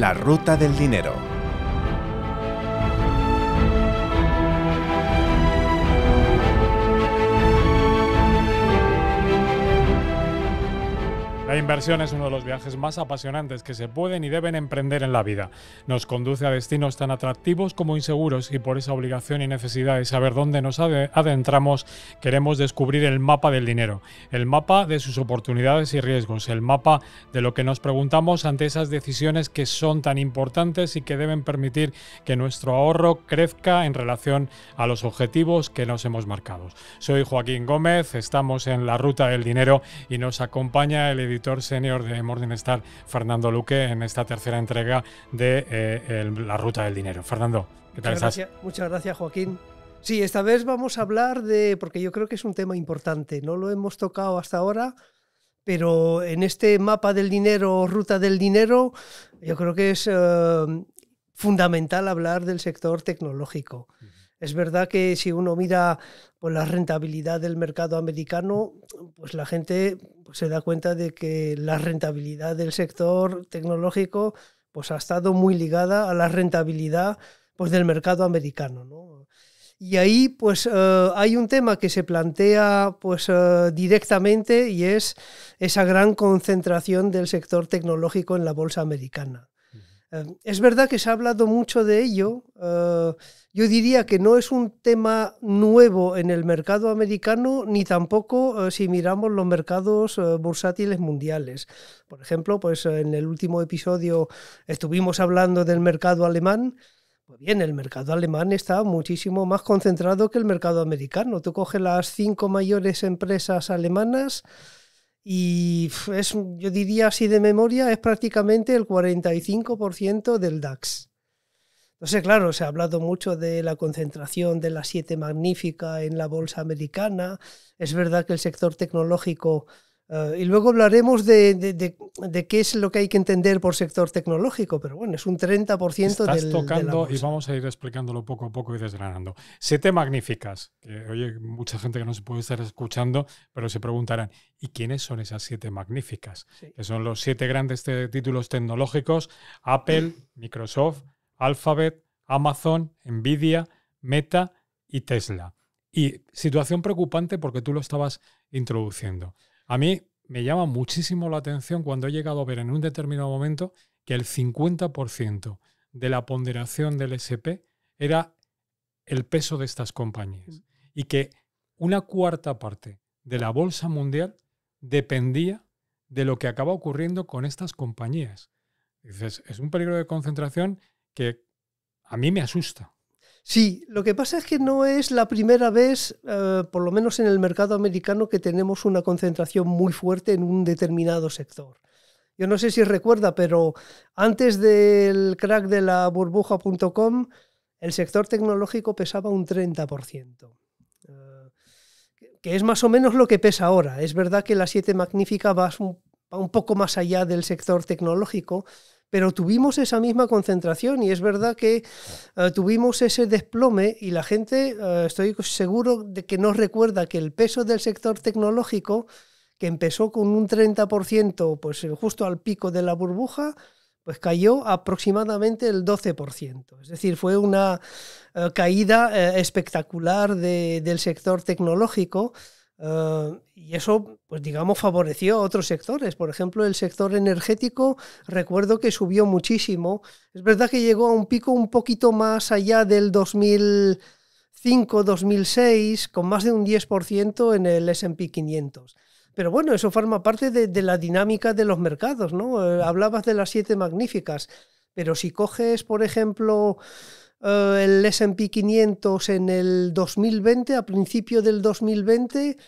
La ruta del dinero. La inversión es uno de los viajes más apasionantes que se pueden y deben emprender en la vida. Nos conduce a destinos tan atractivos como inseguros y por esa obligación y necesidad de saber dónde nos adentramos, queremos descubrir el mapa del dinero, el mapa de sus oportunidades y riesgos, el mapa de lo que nos preguntamos ante esas decisiones que son tan importantes y que deben permitir que nuestro ahorro crezca en relación a los objetivos que nos hemos marcado. Soy Joaquín Gómez, estamos en La Ruta del Dinero y nos acompaña el editor senior de Morningstar, Fernando Luque, en esta tercera entrega de La Ruta del Dinero. Fernando, ¿qué tal estás? Muchas gracias, Joaquín. Sí, esta vez vamos a hablar porque yo creo que es un tema importante, no lo hemos tocado hasta ahora, pero en este mapa del dinero, ruta del dinero, yo creo que es fundamental hablar del sector tecnológico. Es verdad que si uno mira pues, la rentabilidad del mercado americano, pues la gente se da cuenta de que la rentabilidad del sector tecnológico pues, ha estado muy ligada a la rentabilidad pues, del mercado americano, ¿no? Y ahí pues, hay un tema que se plantea pues, directamente y es esa gran concentración del sector tecnológico en la bolsa americana. Es verdad que se ha hablado mucho de ello. Yo diría que no es un tema nuevo en el mercado americano, ni tampoco si miramos los mercados bursátiles mundiales. Por ejemplo, pues en el último episodio estuvimos hablando del mercado alemán. Pues bien, el mercado alemán está muchísimo más concentrado que el mercado americano. Tú coges las 5 mayores empresas alemanas y yo diría así de memoria, es prácticamente el 45% del DAX. Entonces, claro, se ha hablado mucho de la concentración de las 7 magníficas en la bolsa americana. Es verdad que el sector tecnológico, y luego hablaremos de qué es lo que hay que entender por sector tecnológico, pero bueno, es un 30% Estás tocando de la bolsa. Y vamos a ir explicándolo poco a poco y desgranando. 7 magníficas, que oye, mucha gente que no se puede estar escuchando, pero se preguntarán, ¿y quiénes son esas 7 magníficas? Sí. Que son los 7 grandes títulos tecnológicos: Apple, Microsoft, Alphabet, Amazon, Nvidia, Meta y Tesla. Y situación preocupante porque tú lo estabas introduciendo. A mí me llama muchísimo la atención cuando he llegado a ver en un determinado momento que el 50% de la ponderación del S&P era el peso de estas compañías y que una cuarta parte de la bolsa mundial dependía de lo que acaba ocurriendo con estas compañías. Dices, es un peligro de concentración que a mí me asusta. Sí, lo que pasa es que no es la primera vez, por lo menos en el mercado americano, que tenemos una concentración muy fuerte en un determinado sector. Yo no sé si recuerda, pero antes del crack de la burbuja.com, el sector tecnológico pesaba un 30%, que es más o menos lo que pesa ahora. Es verdad que la 7 magnífica va un poco más allá del sector tecnológico, pero tuvimos esa misma concentración y es verdad que tuvimos ese desplome y la gente, estoy seguro de que no recuerda que el peso del sector tecnológico, que empezó con un 30%, pues justo al pico de la burbuja, pues cayó aproximadamente el 12%. Es decir, fue una caída espectacular del sector tecnológico. Y eso, pues digamos, favoreció a otros sectores. Por ejemplo, el sector energético, recuerdo que subió muchísimo. Es verdad que llegó a un pico un poquito más allá del 2005-2006, con más de un 10% en el S&P 500. Pero bueno, eso forma parte de la dinámica de los mercados, ¿no? Hablabas de las 7 magníficas, pero si coges, por ejemplo, el S&P 500 en el 2020, a principio del 2020,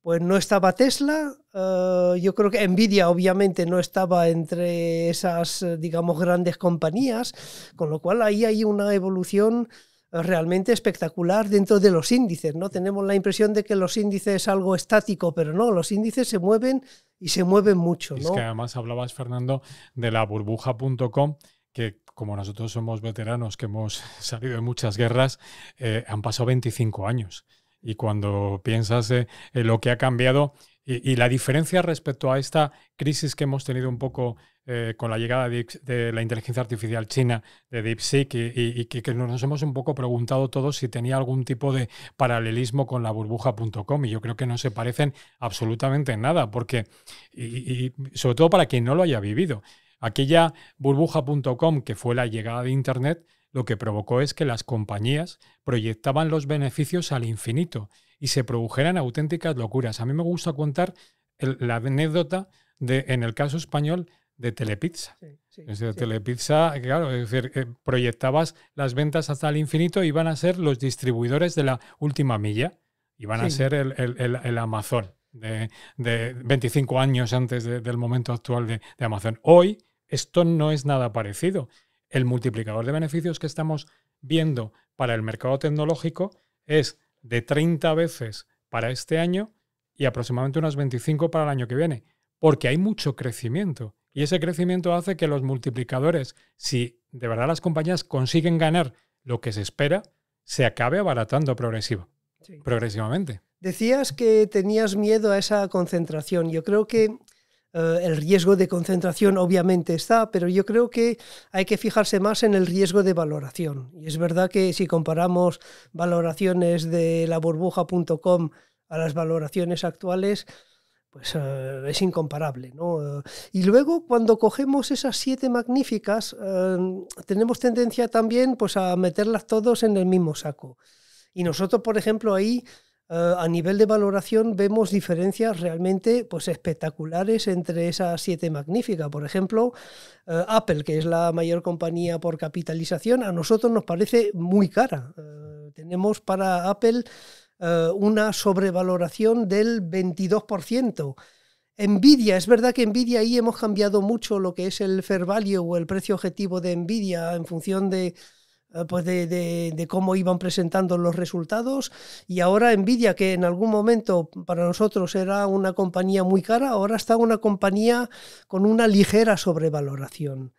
pues no estaba Tesla. Yo creo que Nvidia obviamente no estaba entre esas, digamos, grandes compañías, con lo cual ahí hay una evolución realmente espectacular dentro de los índices, ¿no? Tenemos la impresión de que los índices es algo estático, pero no, los índices se mueven y se mueven mucho, ¿no? Es que además hablabas, Fernando, de la burbuja.com, que como nosotros somos veteranos que hemos salido de muchas guerras, han pasado 25 años. Y cuando piensas en lo que ha cambiado Y la diferencia respecto a esta crisis que hemos tenido un poco con la llegada de la inteligencia artificial china, de DeepSeek, y que nos hemos un poco preguntado todos si tenía algún tipo de paralelismo con la burbuja.com, y yo creo que no se parecen absolutamente en nada, porque, y sobre todo para quien no lo haya vivido, aquella burbuja.com, que fue la llegada de Internet, lo que provocó es que las compañías proyectaban los beneficios al infinito y se produjeran auténticas locuras. A mí me gusta contar la anécdota en el caso español, de Telepizza. Sí. Telepizza, claro, es decir, proyectabas las ventas hasta el infinito, iban a ser los distribuidores de la última milla, iban a ser el Amazon de 25 años antes del momento actual de Amazon. Hoy esto no es nada parecido. El multiplicador de beneficios que estamos viendo para el mercado tecnológico es de 30 veces para este año y aproximadamente unas 25 para el año que viene, porque hay mucho crecimiento. Y ese crecimiento hace que los multiplicadores, si de verdad las compañías consiguen ganar lo que se espera, se acabe abaratando progresivamente. Decías que tenías miedo a esa concentración. Yo creo que el riesgo de concentración obviamente está, pero yo creo que hay que fijarse más en el riesgo de valoración. Y es verdad que si comparamos valoraciones de la burbuja.com a las valoraciones actuales, pues es incomparable, ¿no? Y luego, cuando cogemos esas 7 magníficas, tenemos tendencia también pues, a meterlas todos en el mismo saco. Y nosotros, por ejemplo, ahí, a nivel de valoración, vemos diferencias realmente pues, espectaculares entre esas 7 magníficas. Por ejemplo, Apple, que es la mayor compañía por capitalización, a nosotros nos parece muy cara. Tenemos para Apple una sobrevaloración del 22%. Nvidia, es verdad que Nvidia ahí hemos cambiado mucho lo que es el fair value o el precio objetivo de Nvidia en función de cómo iban presentando los resultados, y ahora Nvidia, que en algún momento para nosotros era una compañía muy cara, ahora está una compañía con una ligera sobrevaloración.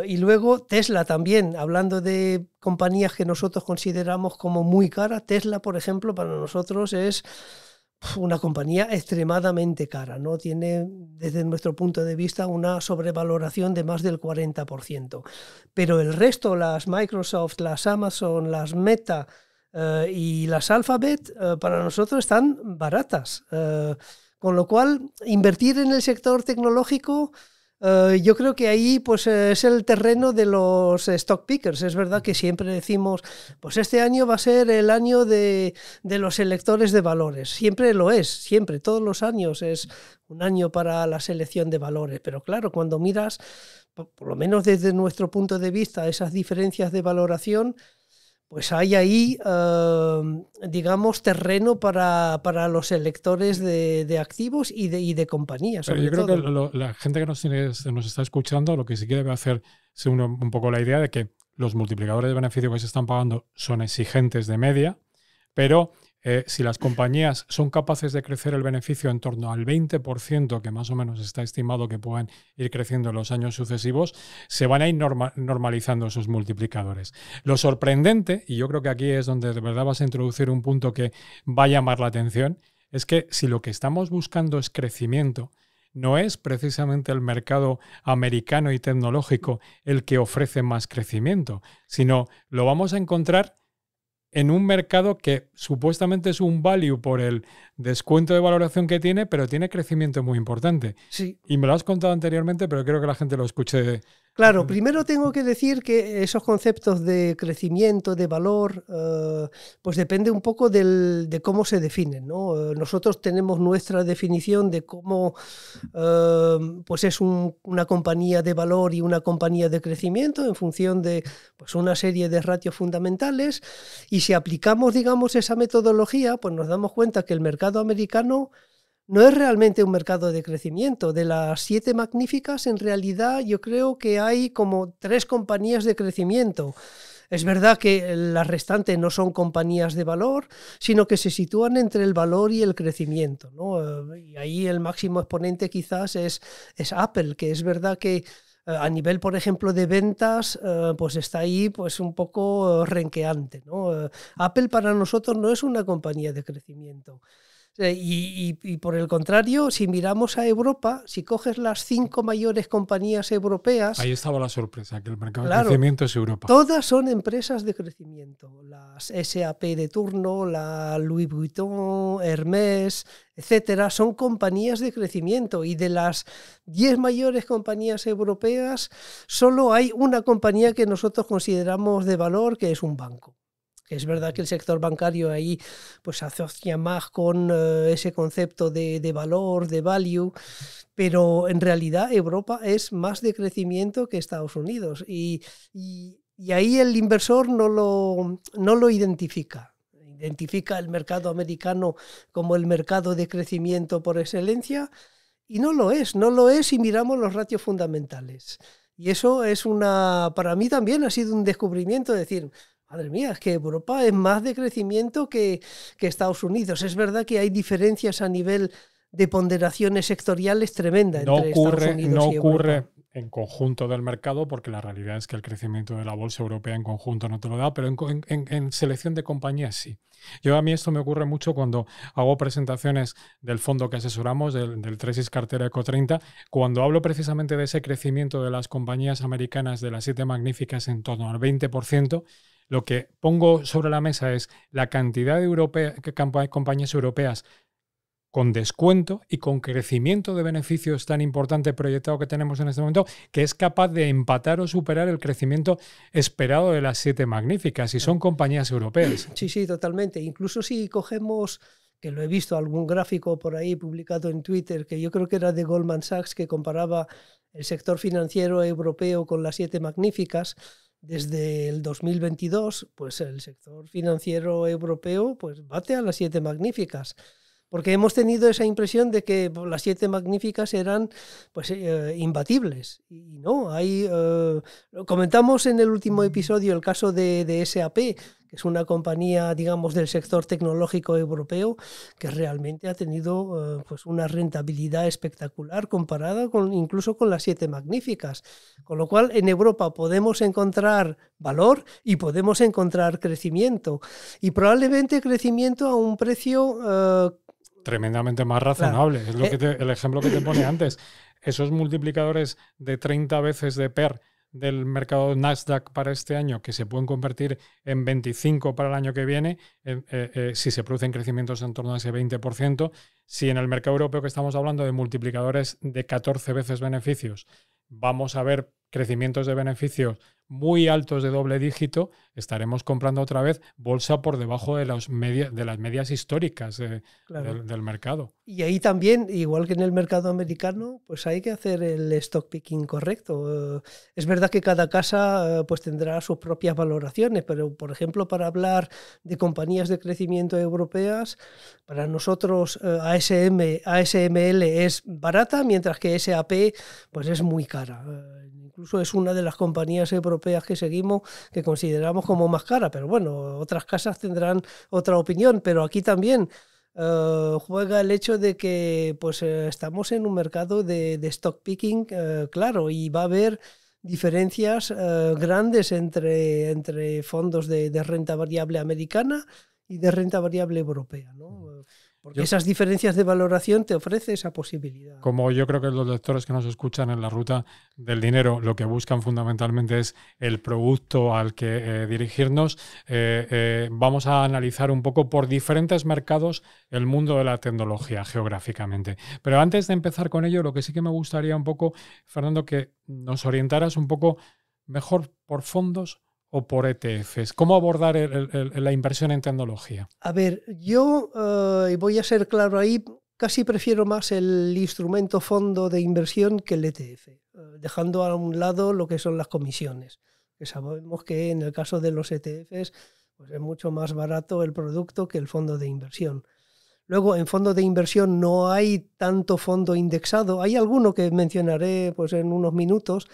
Y luego Tesla también, hablando de compañías que nosotros consideramos como muy caras, Tesla, por ejemplo, para nosotros es una compañía extremadamente cara, ¿no? Tiene, desde nuestro punto de vista, una sobrevaloración de más del 40%. Pero el resto, las Microsoft, las Amazon, las Meta y las Alphabet, para nosotros están baratas. Con lo cual, invertir en el sector tecnológico, yo creo que ahí pues, es el terreno de los stock pickers. Es verdad que siempre decimos, pues este año va a ser el año de los electores de valores. Siempre lo es, siempre, todos los años es un año para la selección de valores. Pero claro, cuando miras, por lo menos desde nuestro punto de vista, esas diferencias de valoración, pues hay ahí, digamos, terreno para los electores de activos y de compañías. Pero yo creo que la gente que nos está escuchando, lo que sí que debe hacer es un poco la idea de que los multiplicadores de beneficio que se están pagando son exigentes de media, pero si las compañías son capaces de crecer el beneficio en torno al 20%, que más o menos está estimado que puedan ir creciendo en los años sucesivos, se van a ir normalizando esos multiplicadores. Lo sorprendente, y yo creo que aquí es donde de verdad vas a introducir un punto que va a llamar la atención, es que si lo que estamos buscando es crecimiento, no es precisamente el mercado americano y tecnológico el que ofrece más crecimiento, sino lo vamos a encontrar en un mercado que supuestamente es un value por el descuento de valoración que tiene, pero tiene crecimiento muy importante. Sí. Y me lo has contado anteriormente, pero quiero que la gente lo escuche. Claro, primero tengo que decir que esos conceptos de crecimiento, de valor, pues depende un poco de cómo se definen, ¿no? Nosotros tenemos nuestra definición de cómo pues es una compañía de valor y una compañía de crecimiento en función de pues una serie de ratios fundamentales, y si aplicamos, digamos, esa metodología, pues nos damos cuenta que el mercado americano no es realmente un mercado de crecimiento. De las 7 magníficas, en realidad yo creo que hay como 3 compañías de crecimiento. Es verdad que las restantes no son compañías de valor, sino que se sitúan entre el valor y el crecimiento, ¿no? Y ahí el máximo exponente quizás es Apple, que es verdad que a nivel, por ejemplo, de ventas, pues está ahí pues un poco renqueante, ¿no? Apple para nosotros no es una compañía de crecimiento. Y por el contrario, si miramos a Europa, si coges las 5 mayores compañías europeas... Ahí estaba la sorpresa, que el mercado de crecimiento es Europa. Todas son empresas de crecimiento. Las SAP de turno, la Louis Vuitton, Hermès, etcétera, son compañías de crecimiento. Y de las 10 mayores compañías europeas, solo hay una compañía que nosotros consideramos de valor, que es un banco. Es verdad que el sector bancario ahí pues asocia más con ese concepto de valor, de value, pero en realidad Europa es más de crecimiento que Estados Unidos y ahí el inversor no lo identifica. Identifica el mercado americano como el mercado de crecimiento por excelencia y no lo es si miramos los ratios fundamentales. Y eso es para mí también ha sido un descubrimiento, de decir... Madre mía, es que Europa es más de crecimiento que Estados Unidos. Es verdad que hay diferencias a nivel de ponderaciones sectoriales tremendas entre Estados Unidos y Europa. No ocurre en conjunto del mercado, porque la realidad es que el crecimiento de la bolsa europea en conjunto no te lo da, pero en selección de compañías sí. A mí esto me ocurre mucho cuando hago presentaciones del fondo que asesoramos, del Tresis Cartera Eco 30, cuando hablo precisamente de ese crecimiento de las compañías americanas de las 7 magníficas en torno al 20%, lo que pongo sobre la mesa es la cantidad de compañías europeas con descuento y con crecimiento de beneficios tan importante proyectado que tenemos en este momento, que es capaz de empatar o superar el crecimiento esperado de las 7 magníficas, y son compañías europeas. Sí, totalmente. Incluso si cogemos, que lo he visto, algún gráfico por ahí publicado en Twitter, que yo creo que era de Goldman Sachs, que comparaba el sector financiero europeo con las 7 magníficas. Desde el 2022, pues el sector financiero europeo pues bate a las 7 magníficas, porque hemos tenido esa impresión de que las 7 magníficas eran pues imbatibles. Y no, comentamos en el último episodio el caso de SAP, que es una compañía, digamos, del sector tecnológico europeo, que realmente ha tenido pues una rentabilidad espectacular comparada incluso con las 7 magníficas. Con lo cual, en Europa podemos encontrar valor y podemos encontrar crecimiento. Y probablemente crecimiento a un precio... tremendamente más razonable. Claro. Es el ejemplo que te pone antes. Esos multiplicadores de 30 veces de PER del mercado Nasdaq para este año, que se pueden convertir en 25 para el año que viene, si se producen crecimientos en torno a ese 20%. Si en el mercado europeo, que estamos hablando de multiplicadores de 14 veces beneficios, vamos a ver crecimientos de beneficios muy altos de doble dígito, estaremos comprando otra vez bolsa por debajo de las medias históricas del mercado. Y ahí también, igual que en el mercado americano, pues hay que hacer el stock picking correcto. Es verdad que cada casa pues tendrá sus propias valoraciones, pero por ejemplo, para hablar de compañías de crecimiento europeas, para nosotros ASML es barata, mientras que SAP pues es muy cara. Incluso es una de las compañías europeas que seguimos que consideramos como más cara, pero bueno, otras casas tendrán otra opinión, pero aquí también juega el hecho de que pues estamos en un mercado de stock picking, claro, y va a haber diferencias grandes entre fondos de renta variable americana y de renta variable europea, ¿no? Porque esas diferencias de valoración te ofrece esa posibilidad. Como yo creo que los lectores que nos escuchan en la ruta del dinero lo que buscan fundamentalmente es el producto al que dirigirnos, vamos a analizar un poco por diferentes mercados el mundo de la tecnología geográficamente. Pero antes de empezar con ello, lo que sí que me gustaría un poco, Fernando, que nos orientaras un poco mejor por fondos o por ETFs. ¿Cómo abordar la inversión en tecnología? A ver, yo voy a ser claro ahí, casi prefiero más el instrumento fondo de inversión que el ETF, dejando a un lado lo que son las comisiones, que sabemos que en el caso de los ETFs pues es mucho más barato el producto que el fondo de inversión. Luego, en fondo de inversión no hay tanto fondo indexado. Hay alguno que mencionaré pues, en unos minutos.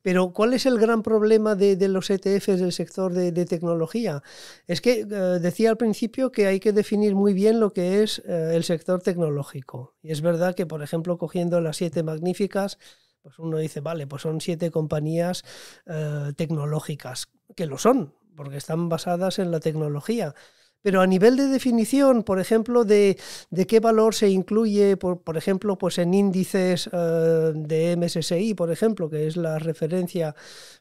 Pero, ¿cuál es el gran problema de los ETFs del sector de tecnología? Es que decía al principio que hay que definir muy bien lo que es el sector tecnológico. Y es verdad que, por ejemplo, cogiendo las 7 magníficas, pues uno dice, vale, pues son 7 compañías tecnológicas, que lo son, porque están basadas en la tecnología. Pero a nivel de definición, por ejemplo, de qué valor se incluye, por ejemplo, pues en índices de MSCI, por ejemplo, que es la referencia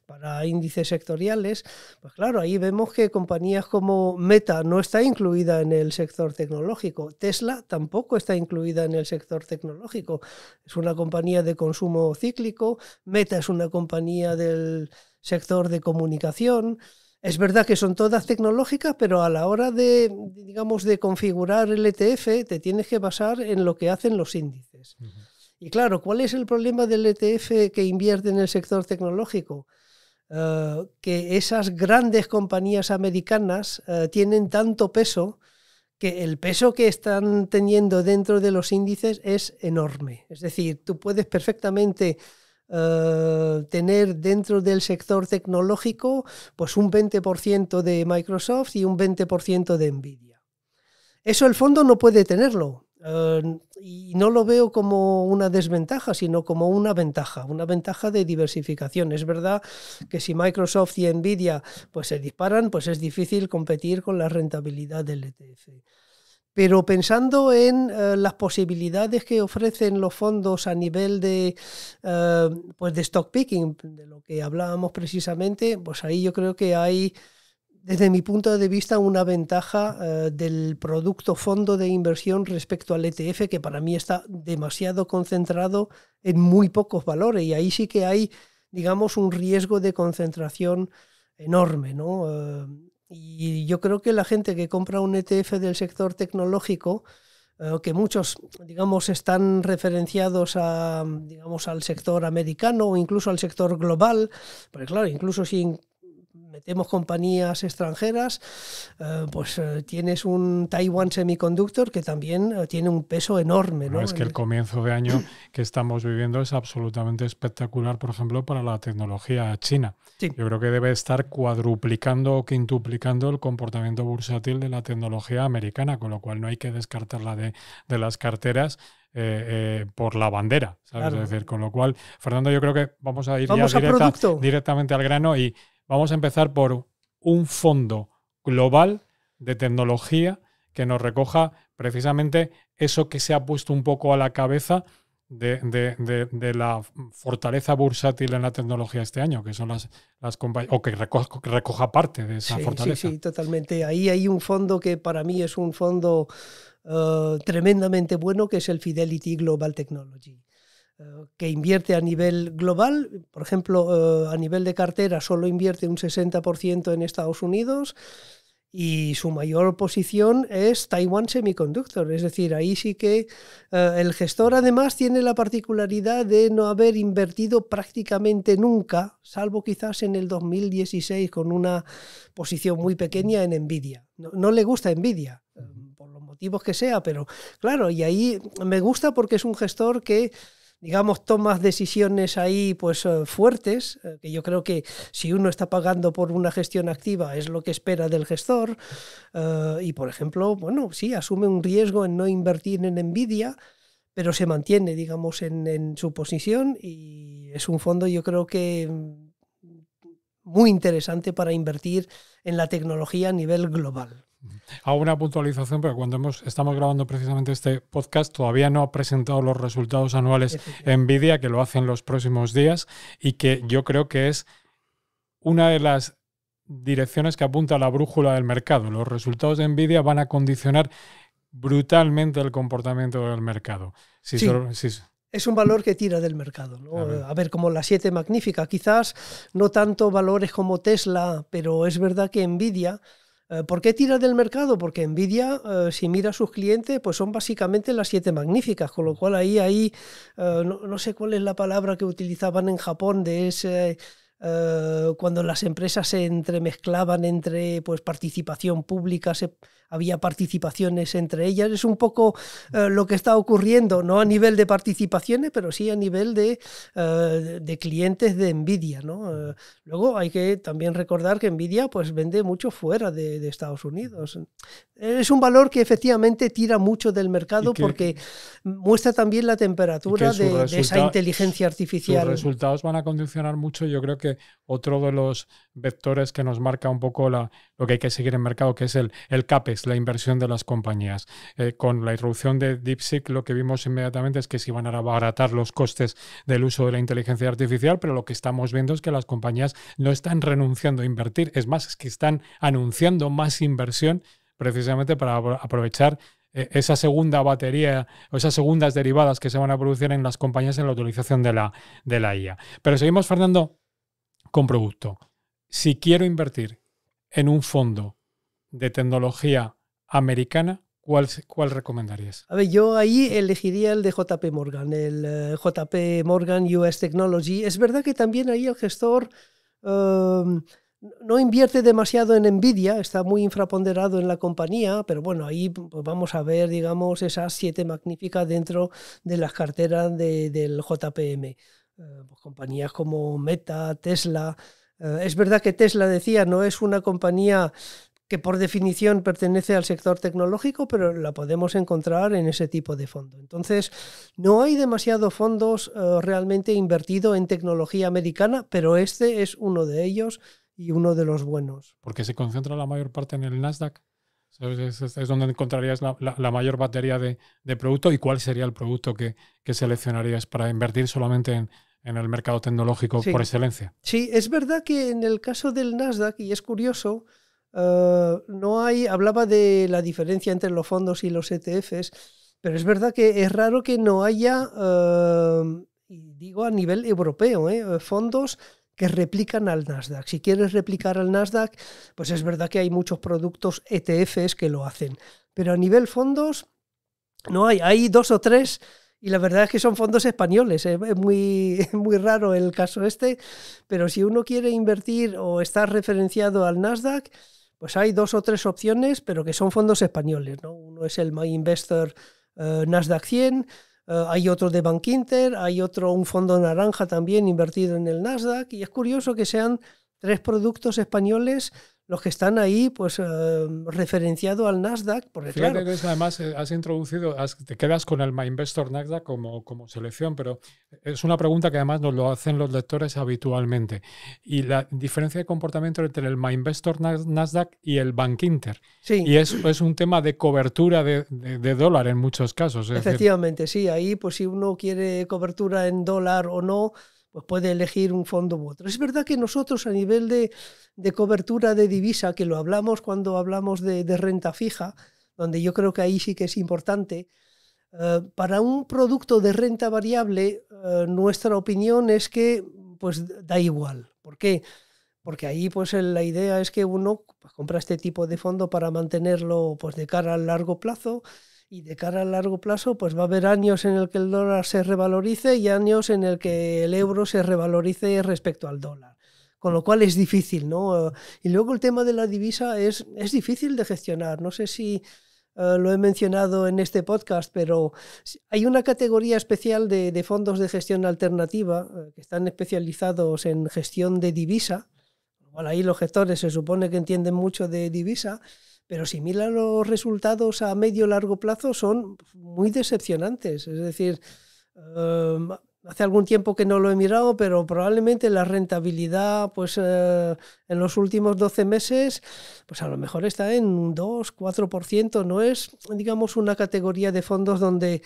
para índices sectoriales, pues claro, ahí vemos que compañías como Meta no está incluida en el sector tecnológico. Tesla tampoco está incluida en el sector tecnológico. Es una compañía de consumo cíclico. Meta es una compañía del sector de comunicación. Es verdad que son todas tecnológicas, pero a la hora de, digamos, de configurar el ETF, te tienes que basar en lo que hacen los índices. Uh-huh. Y claro, ¿cuál es el problema del ETF que invierte en el sector tecnológico? Que esas grandes compañías americanas tienen tanto peso que el peso que están teniendo dentro de los índices es enorme. Es decir, tú puedes perfectamente tener dentro del sector tecnológico pues un 20% de Microsoft y un 20% de Nvidia. Eso el fondo no puede tenerlo. Y no lo veo como una desventaja, sino como una ventaja de diversificación. Es verdad que si Microsoft y Nvidia pues se disparan, pues es difícil competir con la rentabilidad del ETF. Pero pensando en las posibilidades que ofrecen los fondos a nivel de, pues de stock picking, de lo que hablábamos precisamente, pues ahí yo creo que hay, desde mi punto de vista, una ventaja del producto fondo de inversión respecto al ETF, que para mí está demasiado concentrado en muy pocos valores, y ahí sí que hay, digamos, un riesgo de concentración enorme, ¿no? Y yo creo que la gente que compra un ETF del sector tecnológico, que muchos, digamos, están referenciados a, digamos, al sector americano o incluso al sector global, porque claro, incluso si metemos compañías extranjeras, pues tienes un Taiwan Semiconductor que también tiene un peso enorme, ¿no? Es que el comienzo de año que estamos viviendo es absolutamente espectacular, por ejemplo, para la tecnología china. Sí. Yo creo que debe estar cuadruplicando o quintuplicando el comportamiento bursátil de la tecnología americana, con lo cual no hay que descartarla de las carteras por la bandera, ¿sabes? Claro. Es decir, con lo cual, Fernando, yo creo que vamos a ir directamente al grano y vamos a empezar por un fondo global de tecnología que nos recoja precisamente eso que se ha puesto un poco a la cabeza de la fortaleza bursátil en la tecnología este año, que son las compañías, o que recoja parte de esa fortaleza. Sí, totalmente. Ahí hay un fondo que para mí es un fondo tremendamente bueno, que es el Fidelity Global Technology, que invierte a nivel global. Por ejemplo, a nivel de cartera solo invierte un 60% en Estados Unidos y su mayor posición es Taiwan Semiconductor. Es decir, ahí sí que el gestor además tiene la particularidad de no haber invertido prácticamente nunca, salvo quizás en el 2016 con una posición muy pequeña en Nvidia. No le gusta Nvidia, por los motivos que sea, pero claro, y ahí me gusta porque es un gestor que, digamos, tomas decisiones ahí pues fuertes, que yo creo que si uno está pagando por una gestión activa es lo que espera del gestor, y por ejemplo, bueno, sí, asume un riesgo en no invertir en Nvidia, pero se mantiene, digamos, en su posición, y es un fondo, yo creo que muy interesante para invertir en la tecnología a nivel global. Hago una puntualización, pero cuando estamos grabando precisamente este podcast todavía no ha presentado los resultados anuales Nvidia, que lo hacen los próximos días, y que yo creo que es una de las direcciones que apunta a la brújula del mercado. Los resultados de Nvidia van a condicionar brutalmente el comportamiento del mercado. Es un valor que tira del mercado, ¿no? A ver, como la 7 magnífica, quizás no tanto valores como Tesla, pero es verdad que Nvidia... ¿Por qué tira del mercado? Porque Nvidia, si mira a sus clientes, pues son básicamente las 7 magníficas, con lo cual ahí no sé cuál es la palabra que utilizaban en Japón de ese... cuando las empresas se entremezclaban entre pues participación pública, había participaciones entre ellas. Es un poco lo que está ocurriendo, no a nivel de participaciones, pero sí a nivel de clientes de Nvidia, ¿no? Luego hay que también recordar que Nvidia pues vende mucho fuera de Estados Unidos. Es un valor que efectivamente tira mucho del mercado porque muestra también la temperatura de esa inteligencia artificial. Sus resultados van a condicionar mucho, yo creo que que otro de los vectores que nos marca un poco lo que hay que seguir en mercado, que es el CAPEX, la inversión de las compañías. Con la introducción de DeepSeek, lo que vimos inmediatamente es que se iban a abaratar los costes del uso de la inteligencia artificial, pero lo que estamos viendo es que las compañías no están renunciando a invertir. Es más, es que están anunciando más inversión precisamente para aprovechar esa segunda batería o esas segundas derivadas que se van a producir en las compañías en la utilización de la IA. Pero seguimos, Fernando, con producto. Si quiero invertir en un fondo de tecnología americana, ¿cuál recomendarías? A ver, yo ahí elegiría el de JP Morgan, el JP Morgan US Technology. Es verdad que también ahí el gestor no invierte demasiado en Nvidia, está muy infraponderado en la compañía, pero bueno, ahí pues vamos a ver, digamos, esas 7 magníficas dentro de las carteras del JPM. Pues compañías como Meta, Tesla. Es verdad que Tesla, decía, no es una compañía que por definición pertenece al sector tecnológico, pero la podemos encontrar en ese tipo de fondo. Entonces, no hay demasiados fondos realmente invertidos en tecnología americana, pero este es uno de ellos y uno de los buenos. Porque se concentra la mayor parte en el Nasdaq. Es donde encontrarías la mayor batería de producto. ¿Y cuál sería el producto que seleccionarías para invertir solamente en el mercado tecnológico por excelencia? Sí, es verdad que en el caso del Nasdaq, y es curioso, no hay, hablaba de la diferencia entre los fondos y los ETFs, pero es verdad que es raro que no haya, digo a nivel europeo, fondos que replican al Nasdaq. Si quieres replicar al Nasdaq, pues es verdad que hay muchos productos ETFs que lo hacen, pero a nivel fondos no hay 2 o 3. Y la verdad es que son fondos españoles, es muy raro el caso este, pero si uno quiere invertir o estar referenciado al Nasdaq, pues hay 2 o 3 opciones, pero que son fondos españoles, ¿no? Uno es el My Investor Nasdaq 100, hay otro de Bankinter, hay otro, un fondo naranja también invertido en el Nasdaq, y es curioso que sean 3 productos españoles los que están ahí, pues referenciado al Nasdaq. Porque, fíjate claro, que además has introducido, te quedas con el My Investor Nasdaq como selección, pero es una pregunta que además nos lo hacen los lectores habitualmente. Y la diferencia de comportamiento entre el My Investor Nasdaq y el Bankinter. Sí. Y es un tema de cobertura de dólar en muchos casos. Efectivamente, sí. Ahí, pues si uno quiere cobertura en dólar o no, pues puede elegir un fondo u otro. Es verdad que nosotros a nivel de cobertura de divisa, que lo hablamos cuando hablamos de renta fija, donde yo creo que ahí sí que es importante, para un producto de renta variable, nuestra opinión es que pues da igual. ¿Por qué? Porque ahí pues la idea es que uno pues, compra este tipo de fondo para mantenerlo pues, de cara al largo plazo. Y de cara a largo plazo, pues va a haber años en el que el dólar se revalorice y años en el que el euro se revalorice respecto al dólar. Con lo cual es difícil, ¿no? Y luego el tema de la divisa es difícil de gestionar. No sé si lo he mencionado en este podcast, pero hay una categoría especial de fondos de gestión alternativa que están especializados en gestión de divisa. Bueno, ahí los gestores se supone que entienden mucho de divisa, pero si miran los resultados a medio o largo plazo son muy decepcionantes. Es decir, hace algún tiempo que no lo he mirado, pero probablemente la rentabilidad pues, en los últimos 12 meses pues a lo mejor está en un 2-4%. No es, digamos, una categoría de fondos donde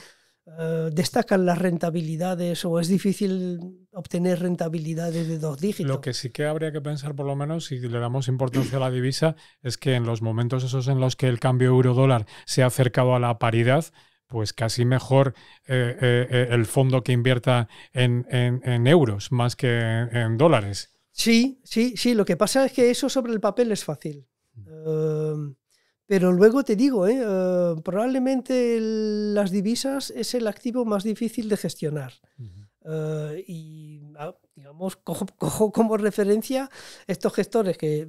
destacan las rentabilidades o es difícil obtener rentabilidades de 2 dígitos. Lo que sí que habría que pensar, por lo menos, si le damos importancia a la divisa, es que en los momentos esos en los que el cambio euro-dólar se ha acercado a la paridad, pues casi mejor el fondo que invierta en euros más que en dólares. Sí. Lo que pasa es que eso sobre el papel es fácil. Pero luego te digo, probablemente las divisas es el activo más difícil de gestionar. Y digamos, cojo como referencia estos gestores que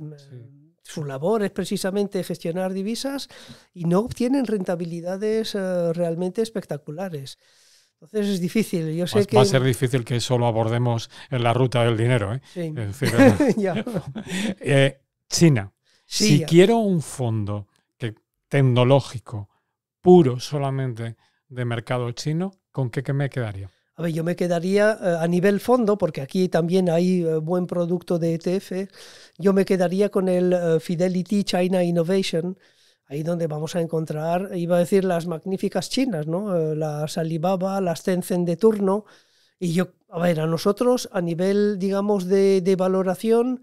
su labor es precisamente gestionar divisas y no obtienen rentabilidades realmente espectaculares. Entonces es difícil. Yo sé que va a ser difícil que eso lo abordemos en la ruta del dinero. Sí. Es decir, China. Sí, si quiero un fondo tecnológico puro solamente de mercado chino, ¿con qué me quedaría? A ver, yo me quedaría a nivel fondo, porque aquí también hay buen producto de ETF, yo me quedaría con el Fidelity China Innovation, ahí donde vamos a encontrar, iba a decir, las magníficas chinas, ¿no? Las Alibaba, las Tencent de turno. Y yo, a ver, a nosotros, a nivel, digamos, de valoración,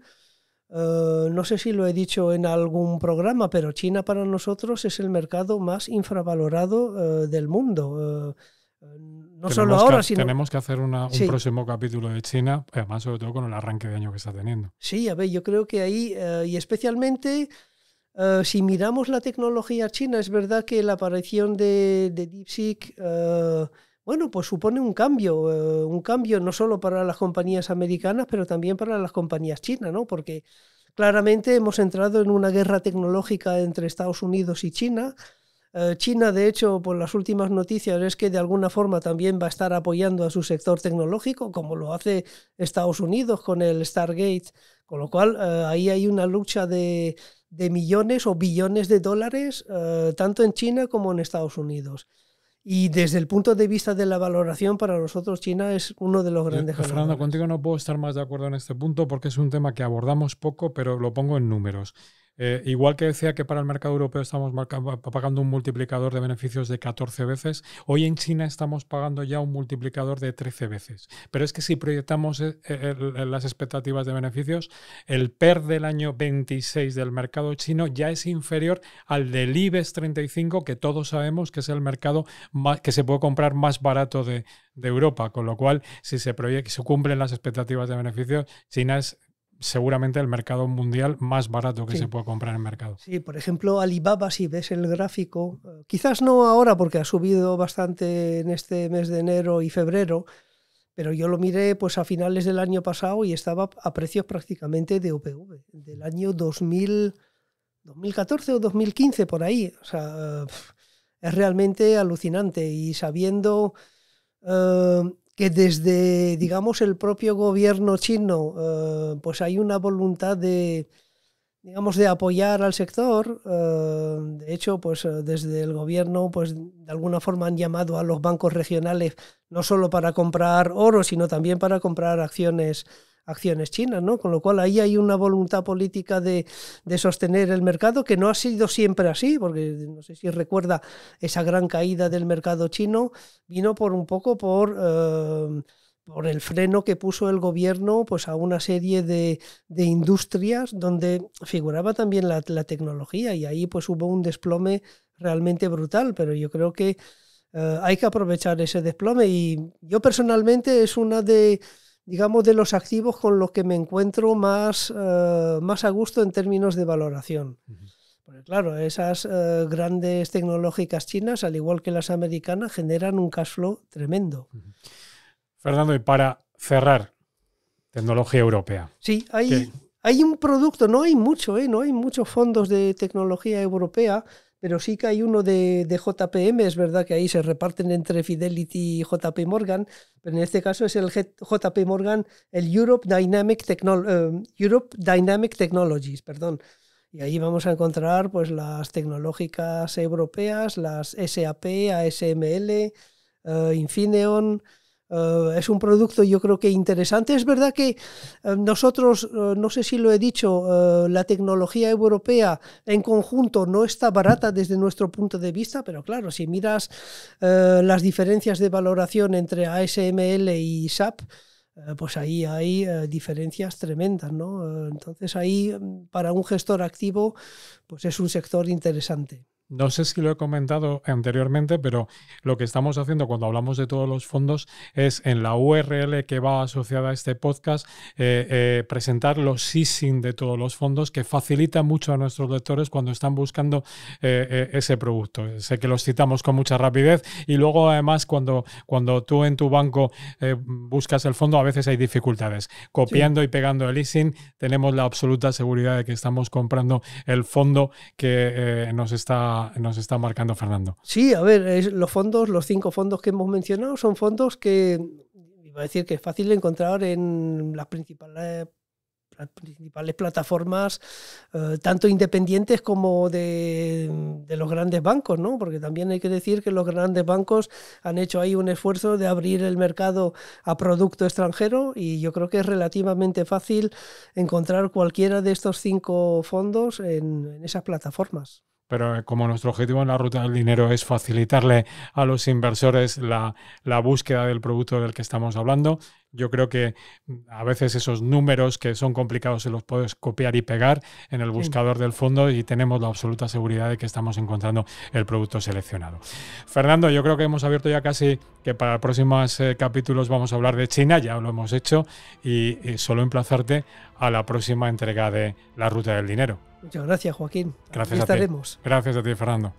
no sé si lo he dicho en algún programa, pero China para nosotros es el mercado más infravalorado del mundo. No solo ahora, sino... Tenemos que hacer un Sí. próximo capítulo de China, además sobre todo con el arranque de año que está teniendo. Sí, a ver, yo creo que ahí, y especialmente si miramos la tecnología china, es verdad que la aparición de DeepSeek, bueno, pues supone un cambio no solo para las compañías americanas, pero también para las compañías chinas, ¿no? Porque claramente hemos entrado en una guerra tecnológica entre Estados Unidos y China. China, de hecho, por las últimas noticias, es que de alguna forma también va a estar apoyando a su sector tecnológico, como lo hace Estados Unidos con el Stargate, con lo cual ahí hay una lucha de millones o billones de dólares, tanto en China como en Estados Unidos. Y desde el punto de vista de la valoración, para nosotros China es uno de los grandes ganadores. Fernando, contigo no puedo estar más de acuerdo en este punto porque es un tema que abordamos poco, pero lo pongo en números. Igual que decía que para el mercado europeo estamos pagando un multiplicador de beneficios de 14 veces, hoy en China estamos pagando ya un multiplicador de 13 veces. Pero es que si proyectamos las expectativas de beneficios, el PER del año 26 del mercado chino ya es inferior al del IBEX 35, que todos sabemos que es el mercado que se puede comprar más barato de Europa, con lo cual si se cumplen las expectativas de beneficios, China es seguramente el mercado mundial más barato que se puede comprar en el mercado. Sí, por ejemplo, Alibaba, si ves el gráfico, quizás no ahora porque ha subido bastante en este mes de enero y febrero, pero yo lo miré pues a finales del año pasado y estaba a precios prácticamente de UPV, del año 2014 o 2015, por ahí. O sea, es realmente alucinante y sabiendo... que desde, digamos, el propio gobierno chino, pues hay una voluntad de, digamos, de apoyar al sector. De hecho, pues desde el gobierno, pues de alguna forma han llamado a los bancos regionales no solo para comprar oro, sino también para comprar acciones chinas, ¿no? Con lo cual ahí hay una voluntad política de sostener el mercado, que no ha sido siempre así, porque no sé si recuerda esa gran caída del mercado chino, vino por un poco por el freno que puso el gobierno pues a una serie de industrias donde figuraba también la tecnología, y ahí pues hubo un desplome realmente brutal, pero yo creo que hay que aprovechar ese desplome, y yo personalmente es una de, digamos, de los activos con los que me encuentro más a gusto en términos de valoración. Porque claro, esas grandes tecnológicas chinas, al igual que las americanas, generan un cash flow tremendo. Fernando, y para cerrar, tecnología europea. Sí, hay un producto, no hay mucho, no hay muchos fondos de tecnología europea, pero sí que hay uno de JPM, es verdad que ahí se reparten entre Fidelity y JP Morgan, pero en este caso es el JP Morgan, el Europe Dynamic Technologies, perdón. Y ahí vamos a encontrar pues las tecnológicas europeas, las SAP, ASML, Infineon. Es un producto yo creo que interesante. Es verdad que nosotros, no sé si lo he dicho, la tecnología europea en conjunto no está barata desde nuestro punto de vista, pero claro, si miras las diferencias de valoración entre ASML y SAP, pues ahí hay diferencias tremendas, ¿no? Entonces ahí para un gestor activo pues es un sector interesante. No sé si lo he comentado anteriormente, pero lo que estamos haciendo cuando hablamos de todos los fondos es en la URL que va asociada a este podcast presentar los SISIN de todos los fondos, que facilita mucho a nuestros lectores cuando están buscando ese producto. Sé que los citamos con mucha rapidez y luego además cuando tú en tu banco buscas el fondo a veces hay dificultades. Copiando y pegando el ISIN tenemos la absoluta seguridad de que estamos comprando el fondo que nos está marcando Fernando. Sí, a ver, los 5 fondos que hemos mencionado son fondos que, iba a decir que es fácil encontrar en las principales principales plataformas, tanto independientes como de los grandes bancos, ¿no? Porque también hay que decir que los grandes bancos han hecho ahí un esfuerzo de abrir el mercado a producto extranjero y yo creo que es relativamente fácil encontrar cualquiera de estos 5 fondos en esas plataformas. Pero como nuestro objetivo en la ruta del dinero es facilitarle a los inversores la búsqueda del producto del que estamos hablando, yo creo que a veces esos números que son complicados se los puedes copiar y pegar en el buscador del fondo y tenemos la absoluta seguridad de que estamos encontrando el producto seleccionado. Fernando, yo creo que hemos abierto ya casi que para próximos capítulos vamos a hablar de China, ya lo hemos hecho, y solo emplazarte a la próxima entrega de La Ruta del Dinero. Muchas gracias, Joaquín. Gracias Aquí estaremos. Gracias a ti, Fernando.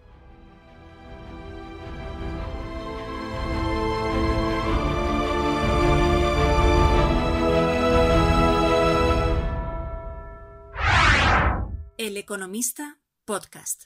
El Economista Podcast.